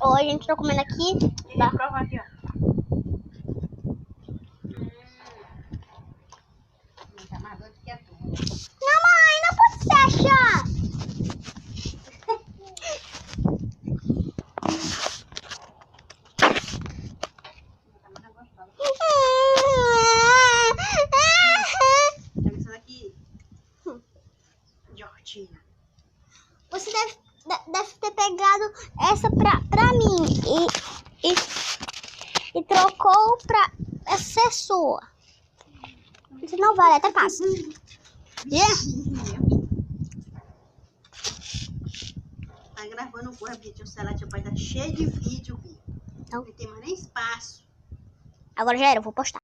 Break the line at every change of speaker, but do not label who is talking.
Hoje a gente tá comendo aqui.
Vou provar aqui, ó. Tá mais doido que a tua.
Não, mãe, não pode fechar.
Tá mais gostosa.
Hum.
Pega essa daqui. Jortinha.
Você deve ter pegado essa pra mim e trocou pra essa é sua. Isso não vale, até passa. Yeah.
Tá gravando porra, porque o celular vai estar cheio de vídeo, Bia.
Não.
Não tem mais nem espaço.
Agora já era, eu vou postar.